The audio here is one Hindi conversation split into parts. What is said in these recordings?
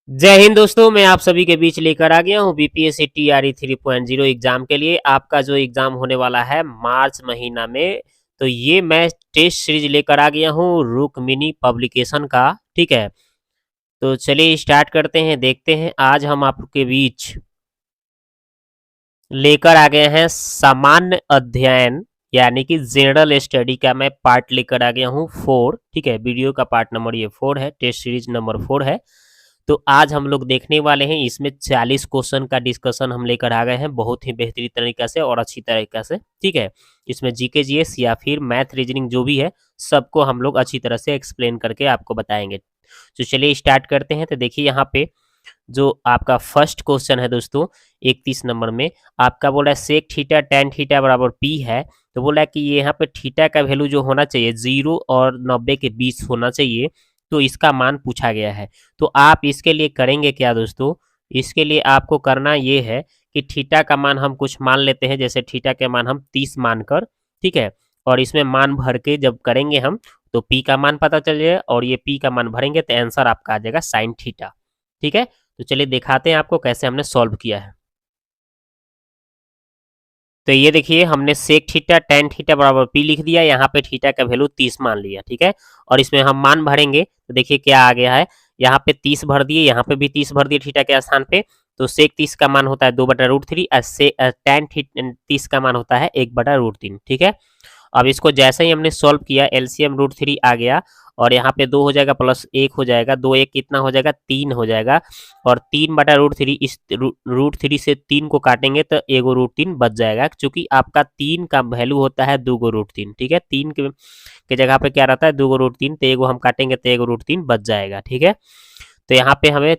जय हिंद दोस्तों, मैं आप सभी के बीच लेकर आ गया हूँ बीपीएससी टीआरई 3.0 एग्जाम के लिए। आपका जो एग्जाम होने वाला है मार्च महीना में, तो ये मैं टेस्ट सीरीज लेकर आ गया हूँ रुक्मिनी पब्लिकेशन का। ठीक है, तो चलिए स्टार्ट करते हैं। देखते हैं आज हम आपके बीच लेकर आ गए हैं सामान्य अध्ययन यानी कि जनरल स्टडी का मैं पार्ट लेकर आ गया हूँ 4। ठीक है, वीडियो का पार्ट नंबर ये 4 है, टेस्ट सीरीज नंबर 4 है। तो आज हम लोग देखने वाले हैं, इसमें 40 क्वेश्चन का डिस्कशन हम लेकर आ गए हैं बहुत ही बेहतरीन तरीका से और अच्छी तरीका से। ठीक है, इसमें जीके जीएस या फिर मैथ रीजनिंग जो भी है सबको हम लोग अच्छी तरह से एक्सप्लेन करके आपको बताएंगे। तो चलिए स्टार्ट करते हैं। तो देखिए यहाँ पे जो आपका फर्स्ट क्वेश्चन है दोस्तों 31 नंबर में, आपका बोला है सेक थीटा टेन थीटा बराबर पी है। तो बोला है कि ये यहाँ पे थीटा का वैल्यू जो होना चाहिए 0 और 90 के बीच होना चाहिए, तो इसका मान पूछा गया है। तो आप इसके लिए करेंगे क्या दोस्तों, इसके लिए आपको करना ये है कि थीटा का मान हम कुछ मान लेते हैं, जैसे थीटा के मान हम 30 मानकर, ठीक है, और इसमें मान भर के जब करेंगे हम तो पी का मान पता चल जाएगा, और ये पी का मान भरेंगे तो आंसर आपका आ जाएगा साइन थीटा। ठीक है, तो चलिए दिखाते हैं आपको कैसे हमने सॉल्व किया है। तो ये देखिए हमने सेक थीटा टेन थीटा बराबर पी लिख दिया, यहाँ पे थीटा का वैल्यू 30 मान लिया। ठीक है, और इसमें हम मान भरेंगे तो देखिए क्या आ गया है, यहाँ पे 30 भर दिए, यहाँ पे भी 30 भर दिए थीटा के स्थान पे। तो सेक 30 का मान होता है 2/√3 और से टेन 30 का मान होता है 1/√3। ठीक है, अब इसको जैसे ही हमने सॉल्व किया एलसीएम √3 आ गया, और यहाँ पे 2 हो जाएगा प्लस 1 हो जाएगा, 2 1 कितना हो जाएगा 3 हो जाएगा, और 3/√3 इस √3 से 3 को काटेंगे तो एगो √3 बच जाएगा, क्योंकि आपका 3 का वैल्यू होता है 2 √3। ठीक है, 3 के जगह पे क्या रहता है 2 √3, तो एगो हम काटेंगे तो एगो √3 बच जाएगा। ठीक है, तो यहाँ पे हमें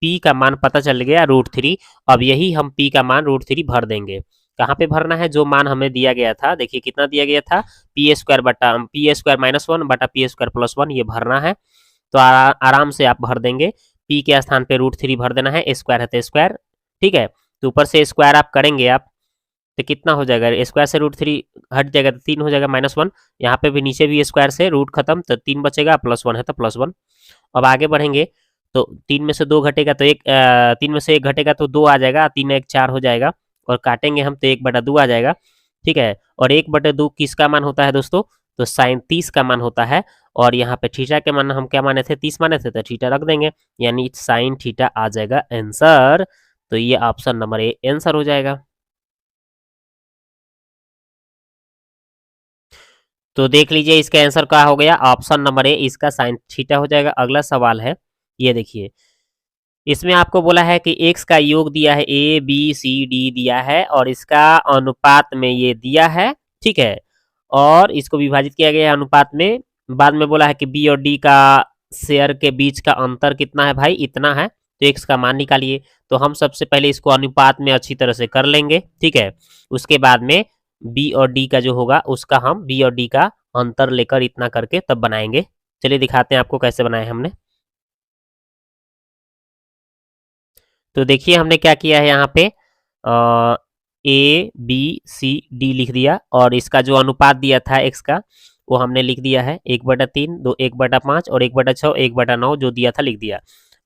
पी का मान पता चल गया √3। अब यही हम पी का मान √3 भर देंगे। कहाँ पे भरना है, जो मान हमें दिया गया था, देखिए कितना दिया गया था, पी स्क्वायर -1/पी स्क्वायर+1 ये भरना है। तो आराम से आप भर देंगे, पी के स्थान पे √3 भर देना है, स्क्वायर है तो स्क्वायर। ठीक है, तो ऊपर से स्क्वायर आप करेंगे आप तो कितना हो जाएगा, स्क्वायर से √3 हट जाएगा तो 3 हो जाएगा -1, यहाँ पे भी नीचे भी स्क्वायर से रूट खत्म तो 3 बचेगा, +1 है तो +1। अब आगे बढ़ेंगे तो 3 में से 2 घटेगा तो 3 में से 1 घटेगा तो 2 आ जाएगा, 3 1 4 हो जाएगा, और काटेंगे हम तो 1/2 आ जाएगा। ठीक है, और 1/2 किसका मान होता है दोस्तों, तो साइन 30 का मान होता है। और यहाँ पे थीटा के मान हम क्या माने थे, 30 माने थे, तो थीटा रख देंगे, यानी साइन थीटा आ जाएगा आंसर। तो ये ऑप्शन नंबर ए आंसर हो जाएगा। तो देख लीजिए इसका आंसर क्या हो गया, ऑप्शन नंबर ए इसका साइन थीटा हो जाएगा। अगला सवाल है, ये देखिए इसमें आपको बोला है कि x का योग दिया है ए बी सी डी दिया है, और इसका अनुपात में ये दिया है। ठीक है, और इसको विभाजित किया गया है अनुपात में। बाद में बोला है कि बी और डी का शेयर के बीच का अंतर कितना है भाई, इतना है, तो x का मान निकालिए। तो हम सबसे पहले इसको अनुपात में अच्छी तरह से कर लेंगे। ठीक है, उसके बाद में बी और डी का जो होगा उसका हम बी और डी का अंतर लेकर इतना करके तब बनाएंगे। चलिए दिखाते हैं आपको कैसे बनाए हमने। तो देखिए हमने क्या किया है यहाँ पे, ए बी सी डी लिख दिया, और इसका जो अनुपात दिया था एक्स का वो हमने लिख दिया है 1/3, 1/5 और 1/6 1/9 जो दिया था लिख दिया।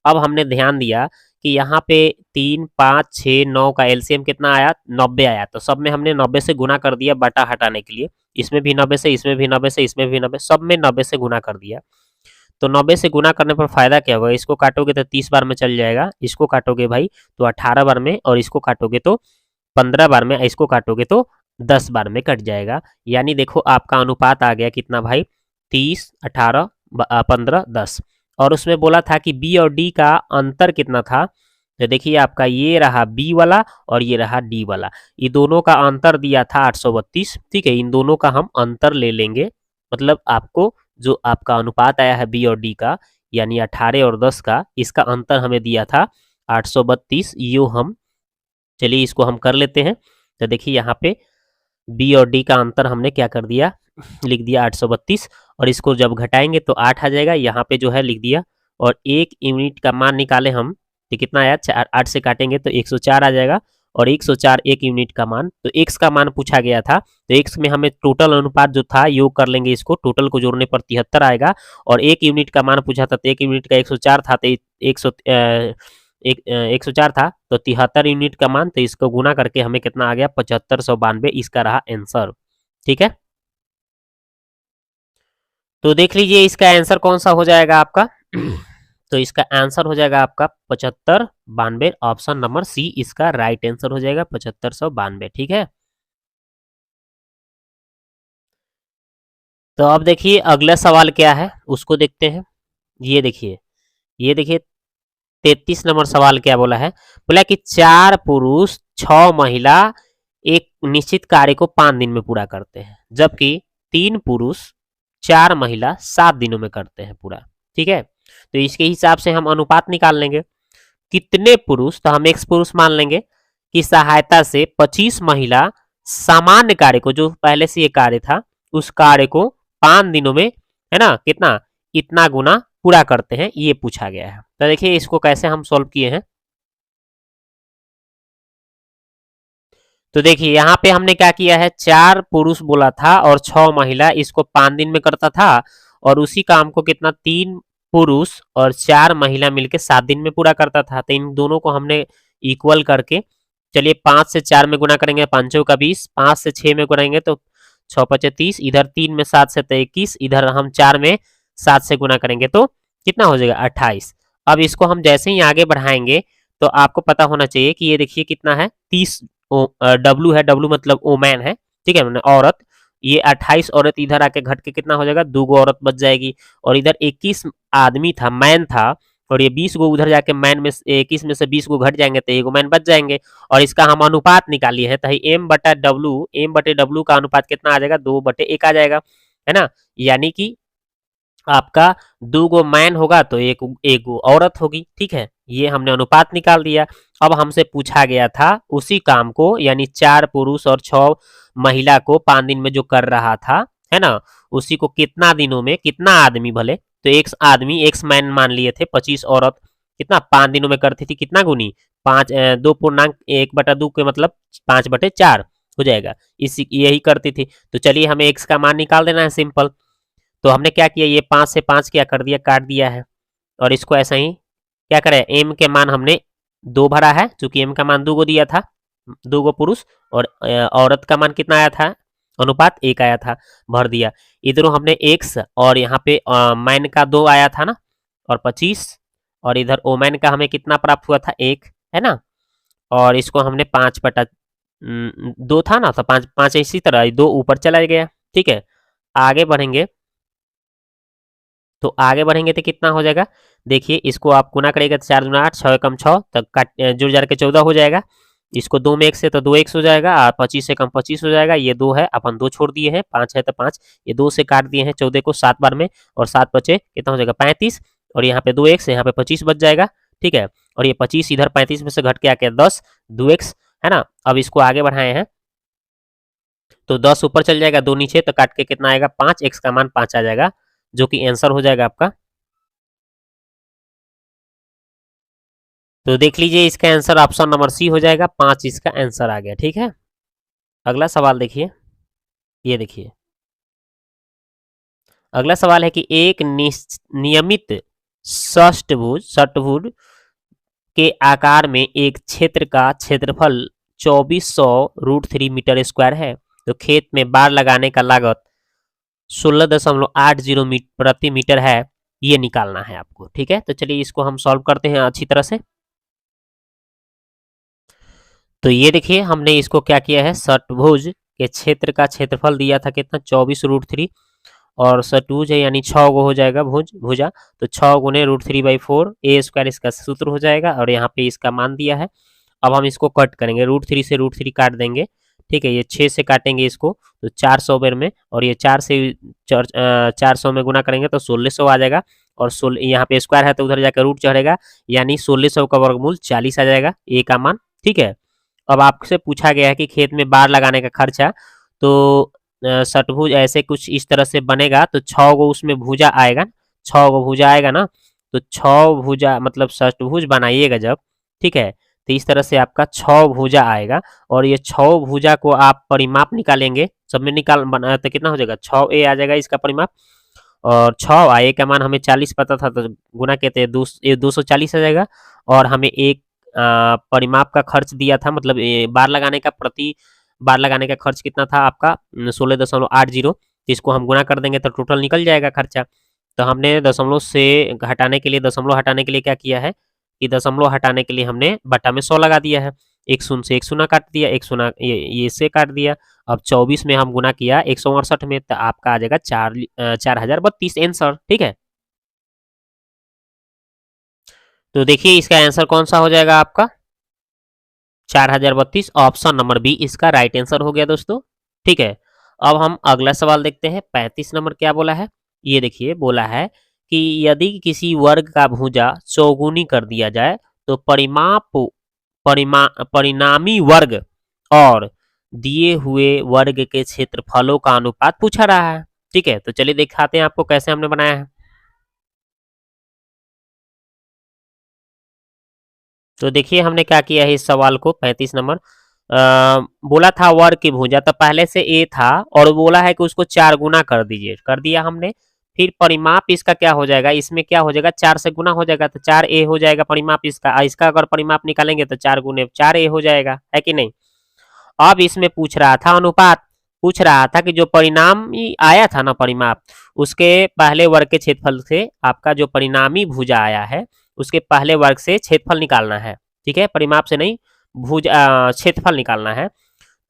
अब हमने ध्यान दिया कि यहाँ पे 3 5 6 9 का एलसीएम कितना आया, 90 आया, तो सब में हमने 90 से गुना कर दिया बटा हटाने के लिए। इसमें भी 90 से, इसमें भी 90 से, इसमें भी 90, सब में 90 से गुना कर दिया। तो 90 से गुना करने पर फायदा क्या होगा, इसको काटोगे तो 30 बार में चल जाएगा, इसको काटोगे भाई तो 18 बार में, और इसको काटोगे तो 15 बार में, इसको काटोगे तो 10 बार में कट जाएगा। यानी देखो आपका अनुपात आ गया कितना भाई, 30 18 15 10। और उसमें बोला था कि बी और डी का अंतर कितना था, तो देखिए आपका ये रहा बी वाला और ये रहा डी वाला, ये दोनों का अंतर दिया था 832। ठीक है, इन दोनों का हम अंतर ले लेंगे, मतलब आपको जो आपका अनुपात आया है बी और डी का, यानी 18 और 10 का, इसका अंतर हमें दिया था 832। यो हम चलिए इसको हम कर लेते हैं। तो देखिए यहाँ पे बी और डी का अंतर हमने क्या कर दिया, लिख दिया 832, और इसको जब घटाएंगे तो 8 आ जाएगा, यहाँ पे जो है लिख दिया, और 1 यूनिट का मान निकाले हम तो कितना आया, 8 से काटेंगे तो 104 आ जाएगा, और 104 एक यूनिट का मान। तो x का मान पूछा गया था, तो x में हमें टोटल अनुपात जो था योग कर लेंगे, इसको टोटल को जोड़ने पर 73 आएगा। और एक यूनिट का मान पूछा था, तो एक यूनिट का 104 था, तो 104 था, तो 73 यूनिट का मान, तो इसको गुना करके हमें कितना आ गया 7592, इसका रहा आंसर। ठीक है, तो देख लीजिए इसका आंसर कौन सा हो जाएगा आपका। तो इसका आंसर हो जाएगा आपका 7592, ऑप्शन नंबर सी इसका राइट आंसर हो जाएगा 7592। ठीक है, तो अब देखिए अगला सवाल क्या है उसको देखते हैं। ये देखिए 33 नंबर सवाल क्या बोला है। बोला कि 4 पुरुष 6 महिला एक निश्चित कार्य को 5 दिन में पूरा करते हैं, जबकि 3 पुरुष 4 महिला 7 दिनों में करते हैं पूरा। ठीक है, तो इसके हिसाब से हम अनुपात निकाल लेंगे। कितने पुरुष, तो हम एक्स पुरुष मान लेंगे, की सहायता से 25 महिला सामान्य कार्य को, जो पहले से ये कार्य था, उस कार्य को 5 दिनों में, है ना, कितना, इतना गुना पूरा करते हैं, ये पूछा गया है। तो देखिए इसको कैसे हम सॉल्व किए हैं। तो देखिए यहाँ पे हमने क्या किया है, 4 पुरुष बोला था और 6 महिला, इसको 5 दिन में करता था, और उसी काम को कितना 3 पुरुष और 4 महिला मिलके 7 दिन में पूरा करता था। तो इन दोनों को हमने इक्वल करके, चलिए 5 से 4 में गुना करेंगे, 5 का 20, 5 से 6 में गुनाएंगे तो 6 पचे 30, इधर 3 में 7 से 21, इधर हम 4 में 7 से गुना करेंगे तो कितना हो जाएगा 28। अब इसको हम जैसे ही आगे बढ़ाएंगे तो आपको पता होना चाहिए कि ये देखिए कितना है 30, डब्लू है, डब्लू मतलब ओमैन है, ठीक है, मैंने औरत, ये 28 औरत इधर आके घट के कितना हो जाएगा, 2 गो औरत बच जाएगी। और इधर 21 आदमी था, मैन था, और ये 20 गो उधर जाके मैन में 21 में से 20 गो घट जाएंगे तो 1 मैन बच जाएंगे। और इसका हम अनुपात निकालिए है, तो एम बटा डब्लू, एम बटे डब्लू का अनुपात कितना आ जाएगा, 2/1 आ जाएगा, है ना, यानी कि आपका 2 गो मैन होगा तो एक गो औरत होगी। ठीक है, ये हमने अनुपात निकाल दिया। अब हमसे पूछा गया था उसी काम को, यानी 4 पुरुष और 6 महिला को 5 दिन में जो कर रहा था, है ना, उसी को कितना दिनों में, कितना आदमी भले, तो एक आदमी, एक मैन मान लिए थे, 25 औरत कितना 5 दिनों में करती थी, कितना गुनी 5, 2/1 के मतलब 5/4 हो जाएगा, इसी यही करती थी। तो चलिए हमें एक्स का मान निकाल देना है, सिंपल। तो हमने क्या किया, ये 5 से 5 क्या कर दिया, काट दिया है, और इसको ऐसा ही क्या करें, एम के मान हमने 2 भरा है, चूंकि एम का मान 2 गो दिया था, 2 गो पुरुष, और औरत का मान कितना आया था, अनुपात 1 आया था, भर दिया। इधरों हमने एक्स, और यहाँ पे मैन का 2 आया था ना, और 25, और इधर ओमैन का हमें कितना प्राप्त हुआ था, 1, है ना, और इसको हमने 5/2 था ना, तो 5 5 इसी तरह 2 ऊपर चला गया। ठीक है, आगे बढ़ेंगे, तो आगे बढ़ेंगे तो कितना हो जाएगा, देखिए इसको आप गुना करेगा तो 4 दूना 8, 6 कम 6, तब काट जुड़ जार के 14 हो जाएगा। इसको 2 में 1 से तो 2x हो जाएगा, और 25 से कम 25 हो जाएगा, ये 2 है, अपन 2 छोड़ दिए हैं, 5 है तो 5, ये 2 से काट दिए हैं 14 को 7 बार में, और 7 बचे कितना हो जाएगा 35, और यहाँ पे 2x, यहाँ पे 25 बच जाएगा। ठीक है, और ये 25 इधर 35 में से घट के आके 10, 2x, है ना। अब इसको आगे बढ़ाए हैं तो 10 ऊपर चल जाएगा, 2 नीचे, तो काट के कितना आएगा 5, x का मान 5 आ जाएगा, जो कि आंसर हो जाएगा आपका। तो देख लीजिए इसका आंसर ऑप्शन नंबर सी हो जाएगा, 5 इसका आंसर आ गया। ठीक है, अगला सवाल देखिए, ये देखिए अगला सवाल है कि एक नियमित षट्भुज के आकार में एक क्षेत्र का क्षेत्रफल 2400√3 मीटर स्क्वायर है, तो खेत में बाड़ लगाने का लागत 16.80 प्रति मीटर है, ये निकालना है आपको। ठीक है, तो चलिए इसको हम सॉल्व करते हैं अच्छी तरह से। तो ये देखिए हमने इसको क्या किया है, षट्भुज के क्षेत्र का क्षेत्रफल दिया था कितना 24√3, और षट्भुज है यानी 6 गो हो जाएगा भुजा, तो 6 गुने √3/4 ए स्क्वायर इसका सूत्र हो जाएगा, और यहाँ पे इसका मान दिया है। अब हम इसको कट करेंगे, √3 से √3 काट देंगे। ठीक है, ये 6 से काटेंगे इसको तो 400 बेर में, और ये 4 से 400 में गुना करेंगे तो 1600 आ जाएगा, और 16 यहाँ पे स्क्वायर है तो उधर जाकर रूट चढ़ेगा, यानी 1600 का वर्गमूल 40 आ जाएगा ए का मान। ठीक है, अब आपसे पूछा गया है कि खेत में बाड़ लगाने का खर्चा, तो षट्भुज ऐसे कुछ इस तरह से बनेगा, तो 6 गो उसमें भुजा आएगा, 6 गो भुजा आएगा ना, तो 6 भुजा मतलब षट्भुज बनाइएगा जब, ठीक है, तो इस तरह से आपका 6 भुजा आएगा और ये 6 भुजा को आप परिमाप निकालेंगे, सब में निकाल बना तो कितना हो जाएगा 6a आ जाएगा इसका परिमाप। और 6 का मान हमें 40 पता था तो गुना कहते हैं 240 आ जाएगा। और हमें एक परिमाप का खर्च दिया था, मतलब बार लगाने का प्रति बार लगाने का खर्च कितना था आपका 16.80। तो इसको हम गुना कर देंगे तो टोटल निकल जाएगा खर्चा। तो हमने दशमलव से हटाने के लिए, दशमलव हटाने के लिए क्या किया है कि दशमलव हटाने के लिए हमने बटा में 100 लगा दिया है। एक शून्य से एक शून्य काट दिया, एक शून्य ये से काट दिया। अब 24 में हम गुना किया 168 में, तो आपका आ जाएगा 4032 आंसर। ठीक है, तो देखिए इसका आंसर कौन सा हो जाएगा आपका 4032। ऑप्शन नंबर बी इसका राइट आंसर हो गया दोस्तों। ठीक है, अब हम अगला सवाल देखते हैं। 35 नंबर क्या बोला है, ये देखिए बोला है कि यदि किसी वर्ग का भुजा चौगुनी कर दिया जाए तो परिणामी वर्ग और दिए हुए वर्ग के क्षेत्रफलों का अनुपात पूछा रहा है। ठीक है, तो चलिए दिखाते हैं आपको कैसे हमने बनाया है। तो देखिए हमने क्या किया है इस सवाल को। 35 नंबर बोला था वर्ग की भुजा, तो पहले से ए था और बोला है कि उसको 4 गुना कर दीजिए, कर दिया हमने। फिर परिमाप इसका क्या हो जाएगा, इसमें क्या हो जाएगा 4 से गुना हो जाएगा तो 4a हो जाएगा परिमाप इसका। इसका अगर परिमाप निकालेंगे तो 4 गुने 4a हो जाएगा, है कि नहीं। अब इसमें पूछ रहा था अनुपात, पूछ रहा था कि जो परिणामी आया था ना परिमाप, उसके पहले वर्ग के क्षेत्रफल से आपका जो परिणामी भुजा आया है उसके पहले वर्ग से क्षेत्रफल निकालना है। ठीक है, परिमाप से नहीं, भुजा क्षेत्रफल निकालना है।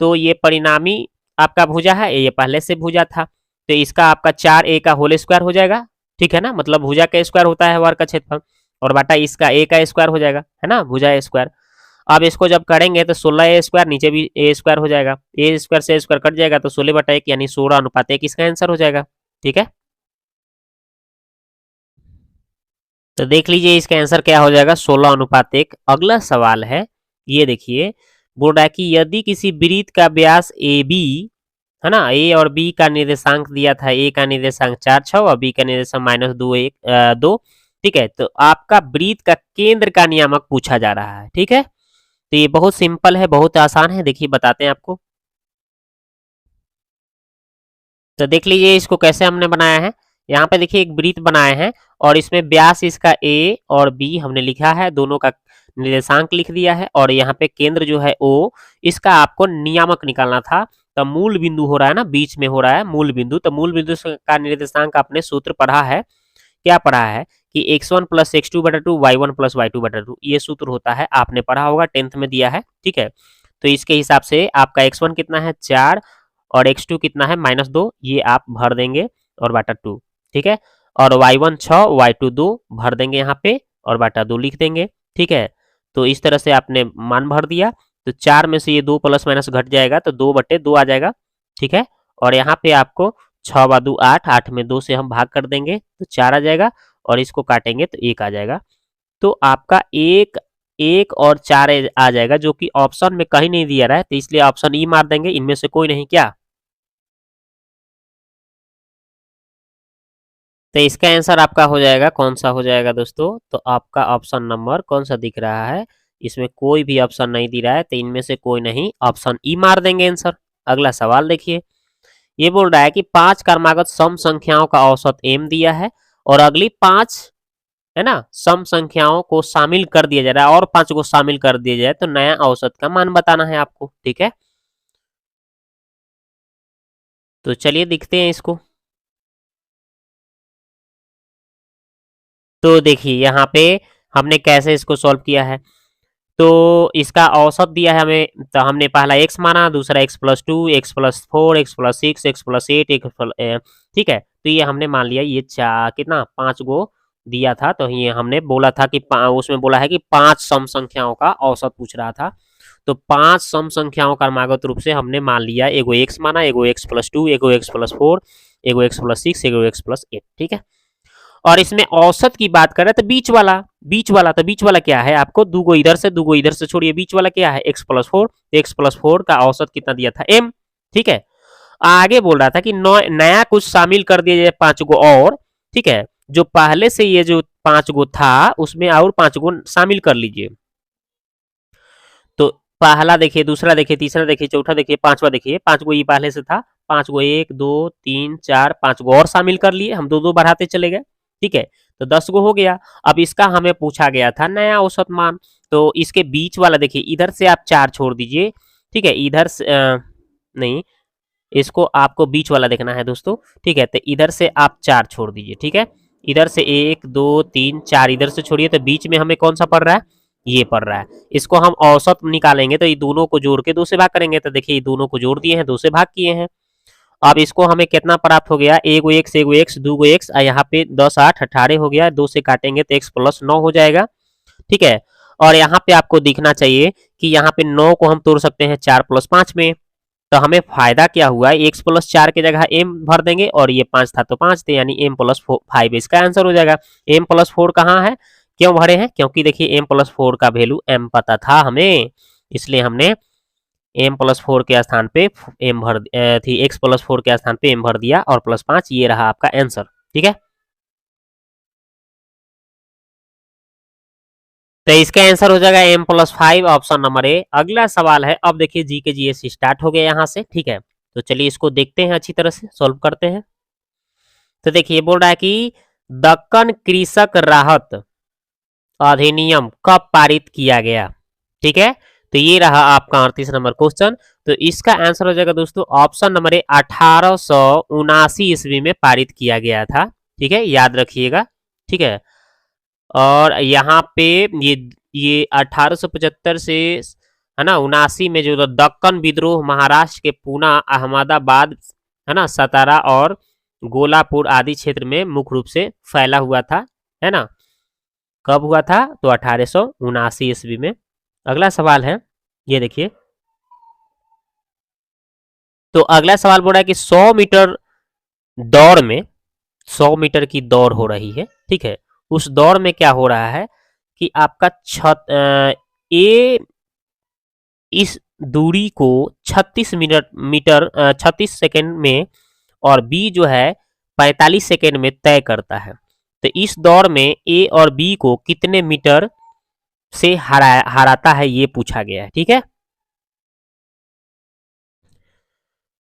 तो ये परिणामी आपका भुजा है, ये पहले से भुजा था, तो इसका आपका 4a का होल स्क्वायर हो जाएगा। ठीक है ना, मतलब भुजा का स्क्वायर होता है वर्ग का क्षेत्रफल, और बाटा इसका a का स्क्वायर हो जाएगा, है ना, भुजा स्क्वायर। अब इसको जब करेंगे तो 16a स्क्वायर, नीचे भी a स्क्वायर हो जाएगा, a स्क्वायर से स्क्वायर कट जाएगा तो 16/1 यानी 16:1 इसका आंसर हो जाएगा। ठीक है, तो देख लीजिए इसका आंसर क्या हो जाएगा 16:1। अगला सवाल है, ये देखिए बोल रहा है कि यदि किसी वृत्त का व्यास ए बी, है ना, ए और बी का निर्देशांक दिया था, ए का निर्देशांक 4 6 और बी का निर्देशांक -2 1 2। ठीक है, तो आपका वृत्त का केंद्र का नियामक पूछा जा रहा है। ठीक है, तो ये बहुत सिंपल है, बहुत आसान है, देखिए बताते हैं आपको। तो देख लीजिए इसको कैसे हमने बनाया है। यहाँ पे देखिए एक वृत्त बनाए हैं और इसमें व्यास इसका ए और बी हमने लिखा है, दोनों का निर्देशांक लिख दिया है, और यहाँ पे केंद्र जो है ओ, इसका आपको नियामक निकालना था। तो मूल बिंदु हो रहा है ना, बीच में हो रहा है मूल बिंदु, तो मूल बिंदु का निर्देशांक आपने सूत्र पढ़ा है, क्या पढ़ा है कि x1 + x2/2 y1 + y2/2, ये सूत्र होता है, आपने पढ़ा होगा 10th में दिया है। ठीक है, तो इसके हिसाब से आपका x1 कितना है 4 और x2 कितना है -2, ये आप भर देंगे और बाटा 2। ठीक है, और y1 6 y2 2 भर देंगे यहाँ पे और बाटा 2 लिख देंगे। ठीक है, तो इस तरह से आपने मान भर दिया, तो 4 में से ये 2 प्लस माइनस घट जाएगा तो 2/2 आ जाएगा। ठीक है, और यहाँ पे आपको 6 × 2 8, 8 में 2 से हम भाग कर देंगे तो 4 आ जाएगा, और इसको काटेंगे तो 1 आ जाएगा। तो आपका 1 1 और 4 आ जाएगा, जो कि ऑप्शन में कहीं नहीं दिया रहा है, तो इसलिए ऑप्शन ई मार देंगे, इनमें से कोई नहीं क्या। तो इसका आंसर आपका हो जाएगा कौन सा हो जाएगा दोस्तों, तो आपका ऑप्शन नंबर कौन सा दिख रहा है, इसमें कोई भी ऑप्शन नहीं दिख रहा है, तो इनमें से कोई नहीं, ऑप्शन ई मार देंगे आंसर। अगला सवाल देखिए, ये बोल रहा है कि 5 क्रमागत सम संख्याओं का औसत m दिया है और अगली 5, है ना, सम संख्याओं को शामिल कर दिया जा रहा है और 5 को शामिल कर दिया जाए तो नया औसत का मान बताना है आपको। ठीक है, तो चलिए दिखते हैं इसको। तो देखिए यहाँ पे हमने कैसे इसको सॉल्व किया है। तो इसका औसत दिया है हमें, तो हमने पहला x माना, दूसरा x+2 x+4 x+6 x+8 ठीक है, तो ये हमने मान लिया, ये कितना 5 गो दिया था, तो ये हमने बोला था कि उसमें बोला है कि 5 सम संख्याओं का औसत पूछ रहा था, तो 5 सम संख्याओं का क्रमागत रूप से हमने मान लिया, एगो x माना, एगो x+2 एगो x+4 एगो x+6 एगो x+8। ठीक है, और इसमें औसत की बात करें तो बीच वाला क्या है, आपको दूगो इधर से छोड़िए, बीच वाला क्या है x+4 का औसत कितना दिया था m। ठीक है, आगे बोल रहा था कि नया कुछ शामिल कर दिया जाए 5 गो और। ठीक है, जो पहले से ये जो 5 गो था उसमें और 5 गो शामिल कर लीजिए। पहला देखिए, दूसरा देखिए, तीसरा देखिए, चौथा देखिए, पांचवा देखिए, 5 गो ये पहले से था, 5 गो 1 2 3 4 5 गो और शामिल कर लिए, हम 2-2 बढ़ाते चले गए, ठीक है? तो 10 गो हो गया। अब इसका हमें पूछा गया था नया औसत मान, तो इसके बीच वाला देखिए, इधर से आप 4 छोड़ दीजिए, ठीक है? इधर से नहीं, इसको आपको बीच वाला देखना है दोस्तों, ठीक है? तो इधर से आप 4 छोड़ दीजिए, ठीक है? इधर से 1 2 3 4 इधर से छोड़िए, तो बीच में हमें कौन सा पड़ रहा है? ये पड़ रहा है। इसको हम औसत निकालेंगे तो ये दोनों को जोड़ के 2 से भाग करेंगे, तो देखिए ये दोनों को जोड़ दिए हैं, 2 से भाग किए हैं। अब इसको हमें कितना प्राप्त हो गया? एगो एक्स, एगो एक्स, 2 गो एक्स, यहाँ पे 10 8 18 हो गया, 2 से काटेंगे तो x प्लस 9 हो जाएगा, ठीक है? और यहाँ पे आपको दिखना चाहिए कि यहाँ पे 9 को हम तोड़ सकते हैं 4 प्लस 5 में, तो हमें फायदा क्या हुआ? x प्लस 4 की जगह m भर देंगे, और ये 5 था तो 5 थे, यानी m प्लस 5 इसका आंसर हो जाएगा। m प्लस 4 कहाँ है? क्यों भरे हैं? क्योंकि देखिए m प्लस 4 का वैल्यू m पता था हमें, इसलिए हमने m प्लस 4 के स्थान पे m भर थी, x प्लस 4 के स्थान पे m भर दिया, और प्लस 5 ये रहा आपका आंसर, ठीक है? तो इसका आंसर हो जाएगा m plus 5, option number A. अगला सवाल है, अब देखिए जी के जी एस स्टार्ट हो गया यहाँ से, ठीक है? तो चलिए इसको देखते हैं, अच्छी तरह से सॉल्व करते हैं। तो देखिए बोल रहा है कि दक्कन कृषक राहत अधिनियम कब पारित किया गया, ठीक है? तो ये रहा आपका 38 नंबर क्वेश्चन। तो इसका आंसर हो जाएगा दोस्तों ऑप्शन नंबर ए, 1879 ईस्वी में पारित किया गया था, ठीक है? याद रखिएगा, ठीक है? और यहाँ पे ये 1875 से है ना 79 में जो दक्कन विद्रोह महाराष्ट्र के पूना, अहमदाबाद, है ना, सतारा और गोलापुर आदि क्षेत्र में मुख्य रूप से फैला हुआ था, है ना? कब हुआ था? तो 1879 ईस्वी में। अगला सवाल है, ये देखिए। तो अगला सवाल बोल रहा है कि 100 मीटर दौड़ में, 100 मीटर की दौड़ हो रही है, ठीक है? उस दौड़ में क्या हो रहा है कि आपका ए इस दूरी को 36 सेकंड में, और बी जो है 45 सेकंड में तय करता है। तो इस दौड़ में ए और बी को कितने मीटर से हराता है, ये पूछा गया है, ठीक है?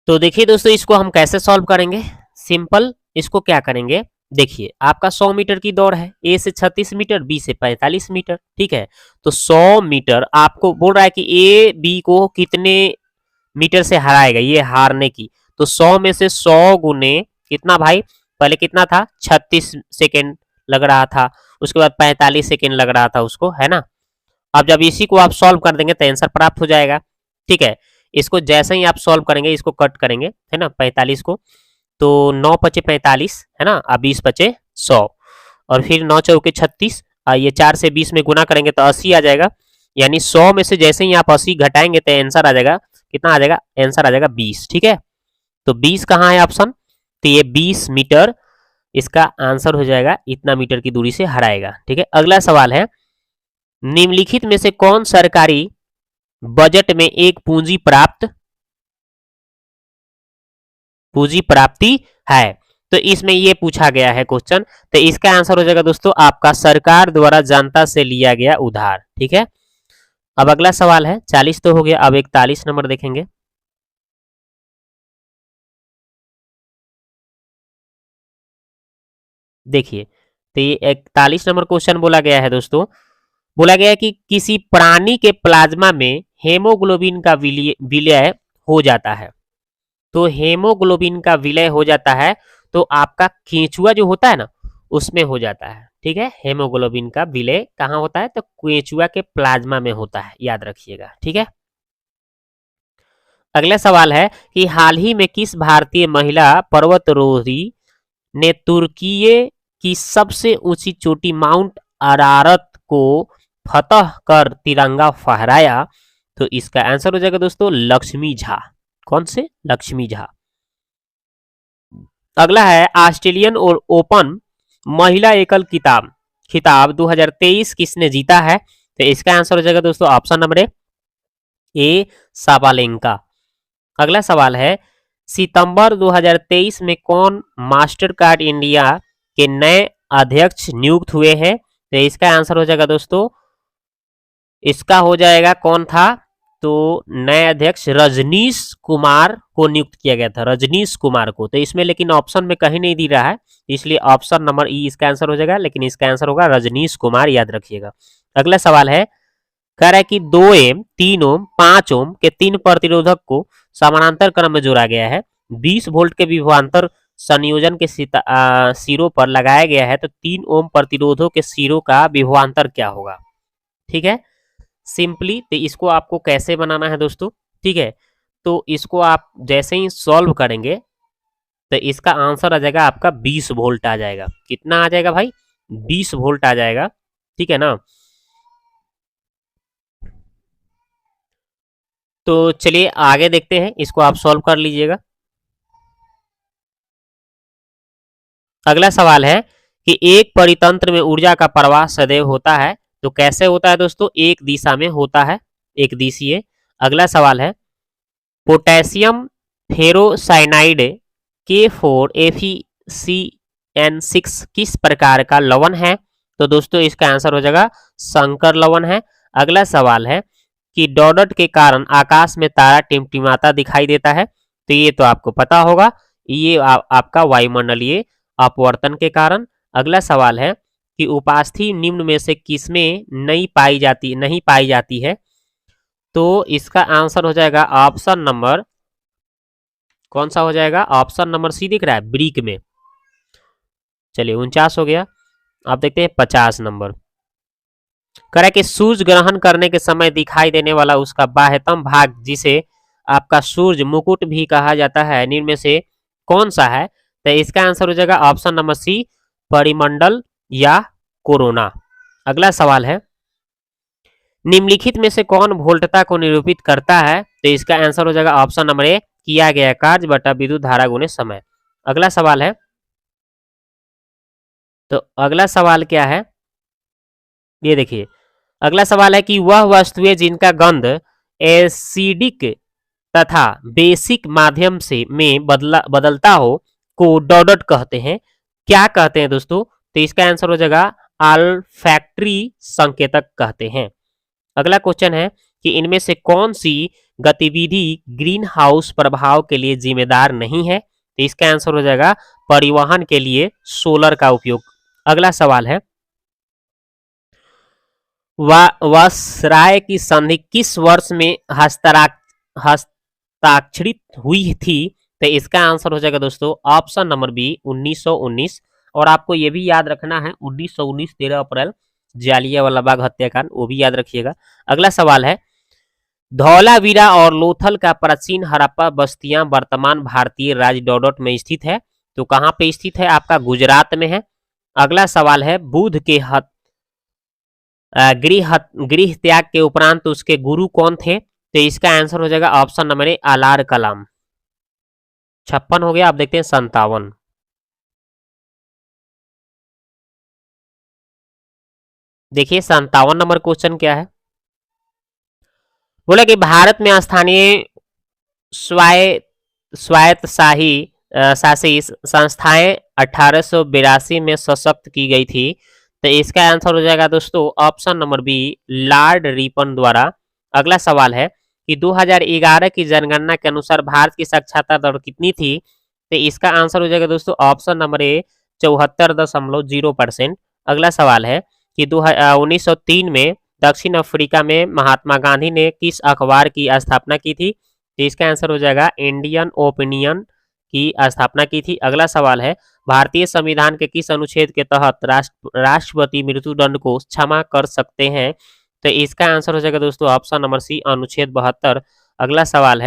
तो देखिए दोस्तों, इसको हम कैसे सॉल्व करेंगे? सिंपल, इसको क्या करेंगे? देखिए आपका 100 मीटर की दौड़ है, ए से 36 मीटर, बी से 45 मीटर, ठीक है? तो 100 मीटर आपको बोल रहा है कि ए बी को कितने मीटर से हराएगा, ये हारने की। तो 100 में से 100 गुने कितना भाई? पहले कितना था? 36 सेकेंड लग रहा था, उसके बाद 45 सेकेंड लग रहा था उसको, है ना? अब जब इसी को आप सॉल्व कर देंगे तो आंसर प्राप्त हो जाएगा, ठीक है? इसको जैसे ही आप सॉल्व करेंगे, इसको कट करेंगे, है ना, 45 को, तो 9 पचे 45, है ना, 20 पचे 100, और फिर 9 चौके 36, ये 4 से 20 में गुना करेंगे तो 80 आ जाएगा, यानी 100 में से जैसे ही आप 80 घटाएंगे तो आंसर आ जाएगा, कितना आ जाएगा? आंसर आ जाएगा 20, ठीक है? तो 20 कहाँ है ऑप्शन? तो ये 20 मीटर इसका आंसर हो जाएगा, इतना मीटर की दूरी से हराएगा, ठीक है? अगला सवाल है, निम्नलिखित में से कौन सरकारी बजट में एक पूंजी प्राप्ति है? तो इसमें ये पूछा गया है क्वेश्चन, तो इसका आंसर हो जाएगा दोस्तों आपका सरकार द्वारा जनता से लिया गया उधार, ठीक है? अब अगला सवाल है, 40 तो हो गया, अब 41 नंबर देखेंगे। देखिए, तो ये 41 नंबर क्वेश्चन बोला गया है दोस्तों, बोला गया है कि किसी प्राणी के प्लाज्मा में हेमोग्लोबिन का विलय हो जाता है। तो हेमोग्लोबिन का विलय हो जाता है, तो आपका केंचुआ जो होता है ना, उसमें हो जाता है, ठीक है? हेमोग्लोबिन का विलय कहाँ होता है? तो केंचुआ के प्लाज्मा में होता है, याद रखिएगा, ठीक है? अगला सवाल है कि हाल ही में किस भारतीय महिला पर्वतारोही ने तुर्की की सबसे ऊंची चोटी माउंट अरारत को फतह कर तिरंगा फहराया? तो इसका आंसर हो जाएगा दोस्तों लक्ष्मी झा। कौन से? लक्ष्मी झा। अगला है, ऑस्ट्रेलियन और ओपन महिला एकल खिताब 2023 किसने जीता है? तो इसका आंसर हो जाएगा दोस्तों ऑप्शन नंबर ए, साबालेंका। अगला सवाल है, सितंबर 2023 में कौन मास्टर कार्ड इंडिया के नए अध्यक्ष नियुक्त हुए हैं? तो इसका आंसर हो जाएगा दोस्तों, इसका हो जाएगा, कौन था? तो नए अध्यक्ष रजनीश कुमार को नियुक्त किया गया था, रजनीश कुमार को। तो इसमें लेकिन ऑप्शन में कहीं नहीं दी रहा है, इसलिए ऑप्शन नंबर ई इसका आंसर हो जाएगा, लेकिन इसका आंसर होगा रजनीश कुमार, याद रखिएगा। अगला सवाल है, कह रहा है कि 2 ओम 3 ओम 5 ओम के 3 प्रतिरोधक को समानांतर क्रम में जोड़ा गया है, 20 वोल्ट के विभवांतर संयोजन के सिरों पर लगाया गया है, तो 3 ओम प्रतिरोधों के सिरों का विभवांतर क्या होगा? ठीक है, सिंपली तो इसको आपको कैसे बनाना है दोस्तों, ठीक है, तो इसको आप जैसे ही सॉल्व करेंगे तो इसका आंसर आ जाएगा आपका 20 वोल्ट आ जाएगा। कितना आ जाएगा भाई? 20 वोल्ट आ जाएगा, ठीक है ना। तो चलिए आगे देखते हैं, इसको आप सॉल्व कर लीजिएगा। अगला सवाल है कि एक परितंत्र में ऊर्जा का प्रवाह सदैव होता है, तो कैसे होता है दोस्तों? एक दिशा में होता है, एक दिशीय। अगला सवाल है, पोटेशियम फेरोसाइनाइड K4FeCN6 किस प्रकार का लवण है? तो दोस्तों इसका आंसर हो जाएगा संकर लवण है। अगला सवाल है कि डॉडट के कारण आकाश में तारा टिमटिमाता दिखाई देता है, तो ये तो आपको पता होगा, ये आपका वायुमंडलीय अपवर्तन के कारण। अगला सवाल है कि उपास्थि निम्न में से किसमें नहीं पाई जाती है, तो इसका आंसर हो जाएगा ऑप्शन नंबर, कौन सा हो जाएगा? ऑप्शन नंबर सी दिख रहा है, ब्रिक में। चलिए 49 हो गया, आप देखते हैं 50 नंबर। कह रहा है कि सूर्य ग्रहण करने के समय दिखाई देने वाला उसका बाह्यतम भाग, जिसे आपका सूर्य मुकुट भी कहा जाता है, निम्न में से कौन सा है? तो इसका आंसर हो जाएगा ऑप्शन नंबर सी, परिमंडल या कोरोना। अगला सवाल है, निम्नलिखित में से कौन वोल्टता को निरूपित करता है? तो इसका आंसर हो जाएगा ऑप्शन नंबर ए, किया गया कार्य बटा विद्युत धारा गुने समय। अगला सवाल है, तो अगला सवाल क्या है, ये देखिए। अगला सवाल है कि वह वस्तुएं जिनका गंध एसिडिक तथा बेसिक माध्यम से में बदलता हो को डॉडट कहते हैं, क्या कहते हैं दोस्तों? तो इसका आंसर हो जाएगा अल्फैक्टरी संकेतक कहते हैं। अगला क्वेश्चन है कि इनमें से कौन सी गतिविधि ग्रीन हाउस प्रभाव के लिए जिम्मेदार नहीं है? तो इसका आंसर हो जाएगा परिवहन के लिए सोलर का उपयोग। अगला सवाल है, वायसराय की संधि किस वर्ष में हस्ताक्षरित हुई थी? तो इसका आंसर हो जाएगा दोस्तों ऑप्शन नंबर बी, 1919। और आपको यह भी याद रखना है 1919 13 अप्रैल जालियांवाला बाग हत्याकांड, वो भी याद रखिएगा। अगला सवाल है, धौलावीरा और लोथल का प्राचीन हड़प्पा बस्तियां वर्तमान भारतीय राज्य डॉडट में स्थित है, तो कहां पे स्थित है? आपका गुजरात में है। अगला सवाल है, बुद्ध के गृह त्याग के उपरांत उसके गुरु कौन थे? तो इसका आंसर हो जाएगा ऑप्शन नंबर ए, आलार कलाम। 56 हो गया, आप देखते हैं 57। देखिए 57 नंबर क्वेश्चन क्या है, बोला कि भारत में स्थानीय स्वायत्तशाही शासी संस्थाएं 1882 में सशक्त की गई थी, तो इसका आंसर हो जाएगा दोस्तों option number B, Lord Ripon द्वारा। अगला सवाल है कि 2011 की जनगणना के अनुसार भारत की साक्षरता दर कितनी थी? तो इसका आंसर हो जाएगा दोस्तों ऑप्शन नंबर ए, 74.0%। अगला सवाल है कि 1903 में दक्षिण अफ्रीका में महात्मा गांधी ने किस अखबार की स्थापना की थी? तो इसका आंसर हो जाएगा इंडियन ओपिनियन की स्थापना की थी। अगला सवाल है, भारतीय संविधान के किस अनुच्छेद के तहत राष्ट्रपति मृत्युदंड को क्षमा कर सकते हैं? तो इसका आंसर हो जाएगा दोस्तों ऑप्शन नंबर सी, अनुच्छेद 72। अगला सवाल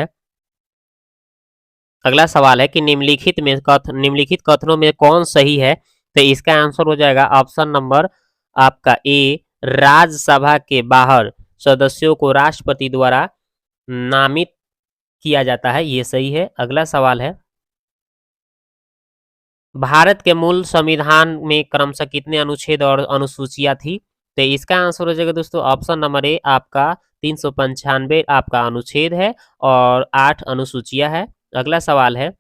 है कि निम्नलिखित कथनों में कौन सही है? तो इसका आंसर हो जाएगा ऑप्शन नंबर आपका ए, राज्यसभा के बाहर सदस्यों को राष्ट्रपति द्वारा नामित किया जाता है, ये सही है। अगला सवाल है, भारत के मूल संविधान में क्रमशः कितने अनुच्छेद और अनुसूचियां थी? तो इसका आंसर हो जाएगा दोस्तों ऑप्शन नंबर ए, आपका 395 आपका अनुच्छेद है और 8 अनुसूचियां है। अगला सवाल है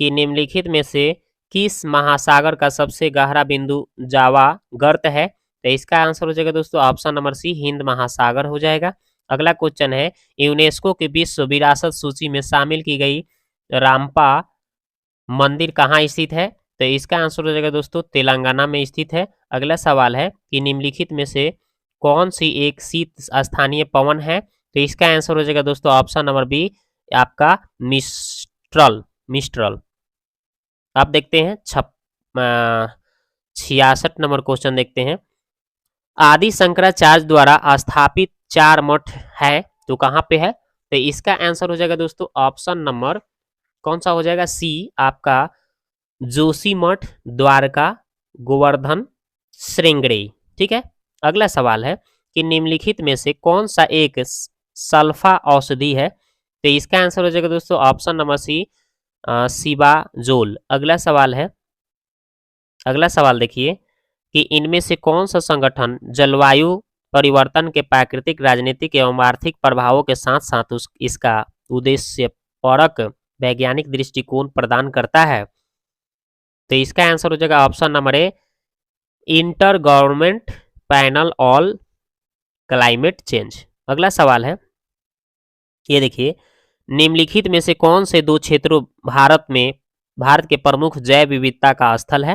कि निम्नलिखित में से किस महासागर का सबसे गहरा बिंदु जावा गर्त है? तो इसका आंसर हो जाएगा दोस्तों ऑप्शन नंबर सी, हिंद महासागर हो जाएगा। अगला क्वेश्चन है, यूनेस्को की विश्व विरासत सूची में शामिल की गई रामपा मंदिर कहाँ स्थित है? तो इसका आंसर हो जाएगा दोस्तों तेलंगाना में स्थित है। अगला सवाल है कि निम्नलिखित में से कौन सी एक शीत स्थानीय पवन है? तो इसका आंसर हो जाएगा दोस्तों ऑप्शन नंबर बी आपका मिस्ट्रल। मिस्ट्रल। आप देखते हैं 66 नंबर क्वेश्चन देखते हैं। आदि शंकराचार्य द्वारा स्थापित 4 मठ है, तो कहाँ पे है? तो इसका आंसर हो जाएगा दोस्तों ऑप्शन नंबर कौन सा हो जाएगा? सी आपका जोशी मठ, द्वारका, गोवर्धन, श्रृंगेरी। ठीक है। अगला सवाल है कि निम्नलिखित में से कौन सा एक सल्फा औषधि है? तो इसका आंसर हो जाएगा दोस्तों ऑप्शन नंबर सी सिबाजोल। अगला सवाल देखिए कि इनमें से कौन सा संगठन जलवायु परिवर्तन के प्राकृतिक, राजनीतिक एवं आर्थिक प्रभावों के साथ साथ इसका उद्देश्य परक वैज्ञानिक दृष्टिकोण प्रदान करता है? तो इसका आंसर हो जाएगा option number A inter government panel on climate change. अगला सवाल है, ये देखिए निम्नलिखित में से कौन से 2 क्षेत्रों भारत के प्रमुख जैव विविधता का स्थल है?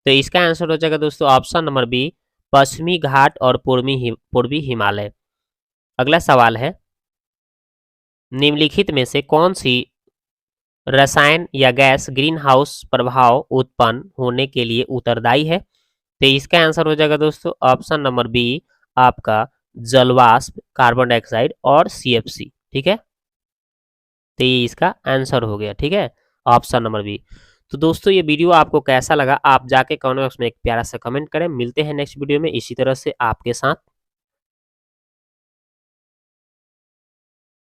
तो इसका आंसर हो जाएगा दोस्तों ऑप्शन नंबर बी पश्चिमी घाट और पूर्वी हिमालय। अगला सवाल है, निम्नलिखित में से कौन सी रसायन या गैस ग्रीन हाउस प्रभाव उत्पन्न होने के लिए उत्तरदायी है? तो इसका आंसर हो जाएगा दोस्तों ऑप्शन नंबर बी आपका जलवाष्प, कार्बन डाइऑक्साइड और CFC। ठीक है। तो ये इसका आंसर हो गया। ठीक है, ऑप्शन नंबर बी। तो दोस्तों ये वीडियो आपको कैसा लगा आप जाके कमेंट बॉक्स में एक प्यारा सा कमेंट करें। मिलते हैं नेक्स्ट वीडियो में इसी तरह से आपके साथ।